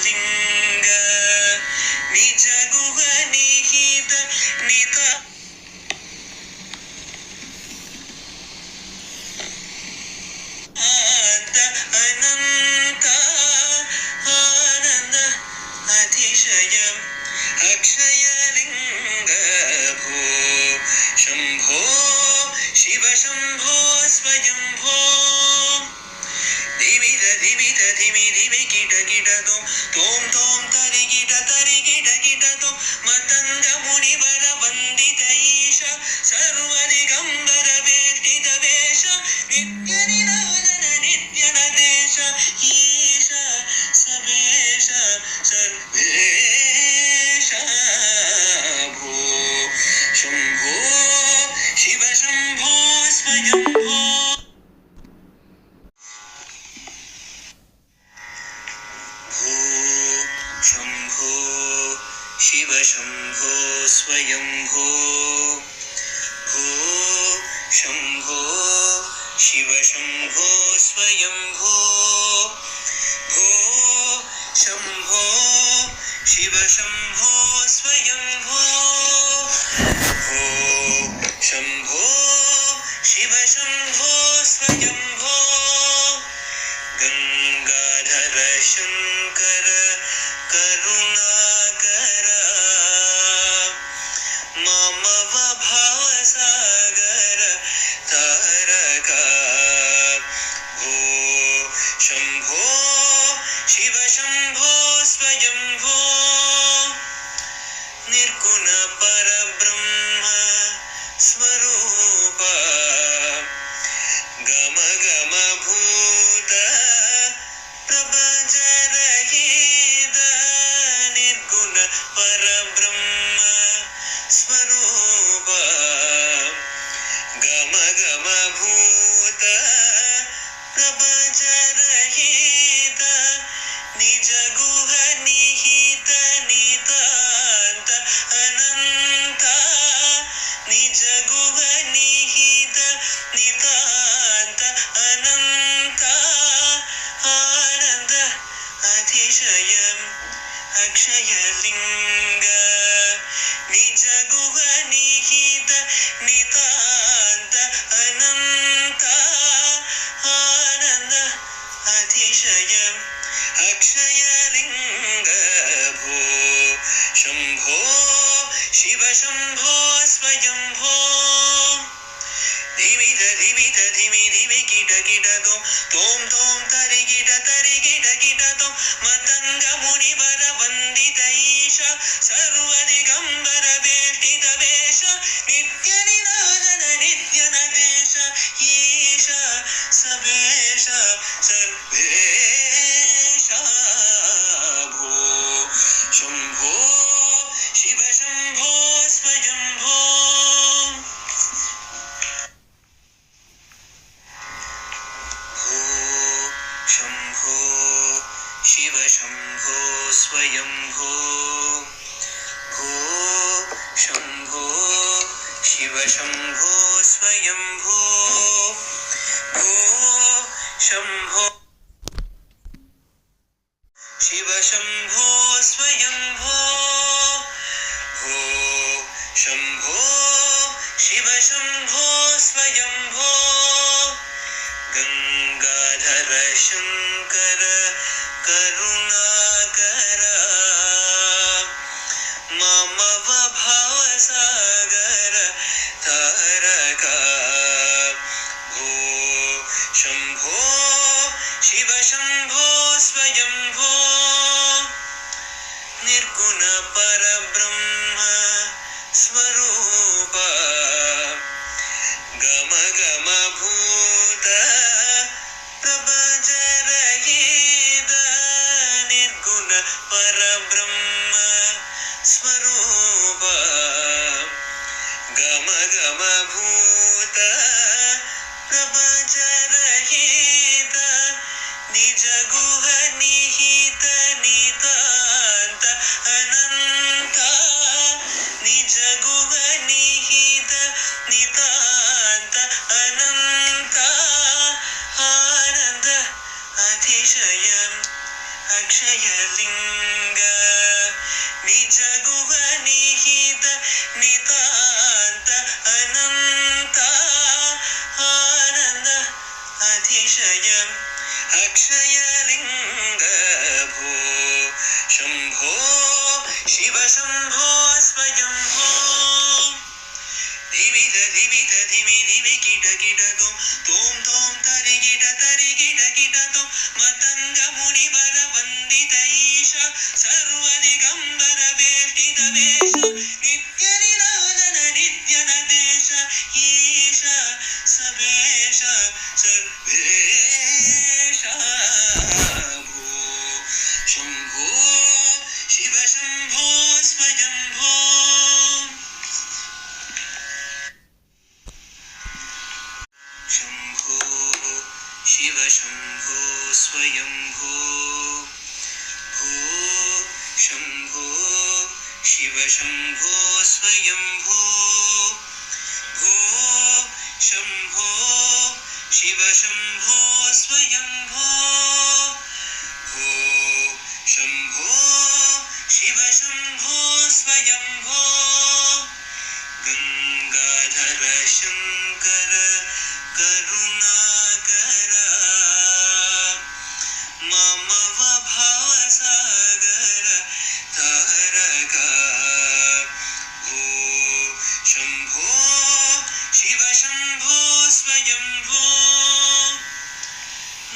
लिंग निज गुह निहित निता अनंत आनंद अतिशयम् अक्षय लिंग भो शंभो शिव शंभो स्वयंभो धिमित धिमित धिमि धिमि किट किट तोम तोम तरि किट तो मतंग मुनिवर वंदित ईश सर्वदिगंबर वेष्टित वेश नित्य निराजन नित्य नदेश ईश सबेश सर्वेश भो शंभो शिव शंभो स्वयंभो शंभो शिव शंभो स्वयंभो भो शंभो शिव शंभो स्वयंभो भो शंभो शिव शंभो स्वयंभो भो शंभो शिव शंभो स्वयंभो गंगाधर शंकर करुणाकर ममव भावसागर तारका भो शंभो शिव शंभो स्वयंभो निर्गुण परब्रह्म स्वरूप गम गम भूत प्रपंच रहित निर्गुण परब्रह्म स्वरूप गम गम भूत प्रपंच रहित निज गुह निहित नितांत अनंत निज गुह निहित नितांत अनंत आनंद अतिशयम् अक्षय लिंग निज गुह निहित नितांत अनंत आनंद अतिशयम् अक्षय लिंग भो शंभो शिव शंभो स्वयंभो धिमित धिमित धिमि धिमि किट तोम तोम तरि किट तो मतंग मुनिवर वंदित ईश सर्वदिगंबर वेष्टित वेश नित्य निराजन नित्य नदेश ईश सबेश सर्वेश भो शंभो शिव शंभो स्वयंभो शंभो शिव शंभो स्वयंभो भो शंभो शिव शंभो स्वयंभो भो शंभो शिव शंभो स्वयंभो भो शंभो शिव शंभो स्वयंभो गंगाधर शंकर करुणाकर ममव भावसागर तारका भो शंभो शिव शंभो स्वयंभो निर्गुण परब्रह्म स्वरूप गम गम भूत प्रपंच रहित निर्गुण परब्रह्म स्वरूप गम गम भूत प्रपंच रहित निज गुह निहित नितांत अनंत निज गुह निहित नितांत अनंत आनंद अतिशयम् अक्षयलिङ्ग निज गुह निहित नितान्त अनन्त आनन्द अतिशय अक्षयलिङ्ग भो शम्भो शिव शम्भो स्वयम्भो धिमित धिमित धिमि धिमि किट किट तोम तोम तरि किट तोम मतंग मुनि वर वंदित ईश सर्वदिगंबर वेष्टित वेश नित्य निरंजन नित्य नदेश ईश सबेश सर्वेश भो शंभो शिव शंभो स्वयंभो शंभो शिव शंभो स्वयंभो भो शंभो शिव शंभो स्वयंभो भो शंभो शिव शंभो स्वयंभो भो शंभो शिव शंभो स्वयंभो गंगाधर शंकर करुणाकर मम भवसागर तारक भो शंभो शिव शंभो स्वयंभो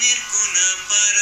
निर्गुण पर